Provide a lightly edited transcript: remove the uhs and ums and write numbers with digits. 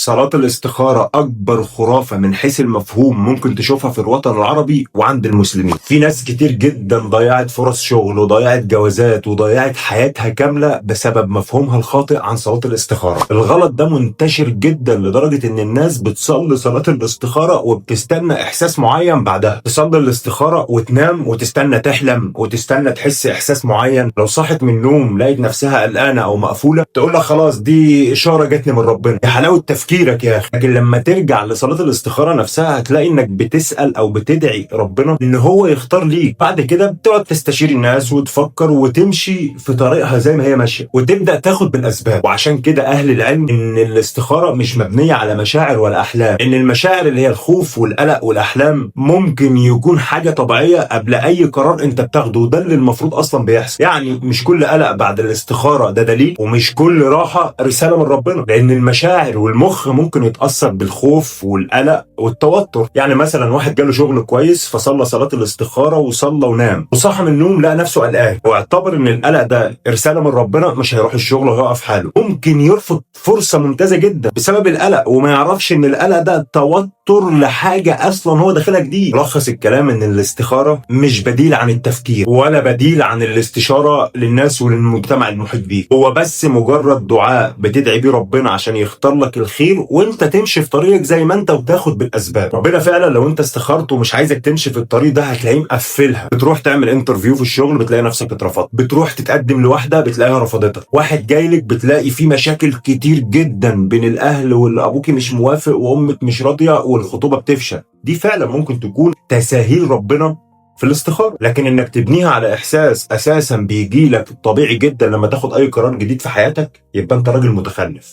صلاة الاستخارة أكبر خرافة من حيث المفهوم ممكن تشوفها في الوطن العربي وعند المسلمين. في ناس كتير جدا ضيعت فرص شغل وضيعت جوازات وضيعت حياتها كاملة بسبب مفهومها الخاطئ عن صلاة الاستخارة. الغلط ده منتشر جدا لدرجة إن الناس بتصلي صلاة الاستخارة وبتستنى إحساس معين بعدها. تصلي الاستخارة وتنام وتستنى تحلم وتستنى تحس إحساس معين. لو صحت من النوم لقيت نفسها قلقانة أو مقفولة تقول لك خلاص دي إشارة جاتني من ربنا. يا حلاوة تفكيرك يا أخي. لكن لما ترجع لصلاة الاستخارة نفسها هتلاقي إنك بتسأل أو بتدعي ربنا إن هو يختار ليك. بعد كده بتقعد تستشير الناس وتفكر وتمشي في طريقها زي ما هي ماشية وتبدأ تاخد بالأسباب. وعشان كده أهل العلم إن الاستخارة مش مبنية على مشاعر ولا أحلام. إن المشاعر اللي هي الخوف والقلق والأحلام ممكن يكون حاجة طبيعية قبل أي قرار أنت بتاخده، وده اللي المفروض أصلا بيحصل. يعني مش كل قلق بعد الاستخارة ده دليل، ومش كل راحة رسالة من ربنا، لأن المشاعر والمخ ممكن يتأثر بالخوف والقلق والتوتر. يعني مثلا واحد جاله شغل كويس فصلى صلاة الاستخارة وصلى ونام وصحى من النوم لقى نفسه قلقان واعتبر ان القلق ده رسالة من ربنا، مش هيروح الشغل وهيقف حاله. ممكن يرفض فرصة ممتازة جدا بسبب القلق وما يعرفش ان القلق ده توتر لحاجة اصلا هو داخلها جديد. لخص الكلام ان الاستخارة مش بديل عن التفكير ولا بديل عن الاستشارة للناس وللمجتمع المحيط بيك، هو بس مجرد دعاء بتدعي بيه ربنا عشان يختار لك الخير وانت تمشي في طريقك زي ما انت وتاخد بالاسباب. ربنا فعلا لو انت استخرت ومش عايزك تمشي في الطريق ده هتلاقيه مقفلها. بتروح تعمل انترفيو في الشغل بتلاقي نفسك اترفضت، بتروح تتقدم لواحده بتلاقيها رفضتك، واحد جاي لك بتلاقي فيه مشاكل كتير جدا بين الاهل واللي ابوكي مش موافق وامك مش راضيه والخطوبه بتفشل. دي فعلا ممكن تكون تساهيل ربنا في الاستخارة. لكن انك تبنيها على احساس اساسا بيجي لك طبيعي جدا لما تاخد اي قرار جديد في حياتك، يبقى انت راجل متخلف.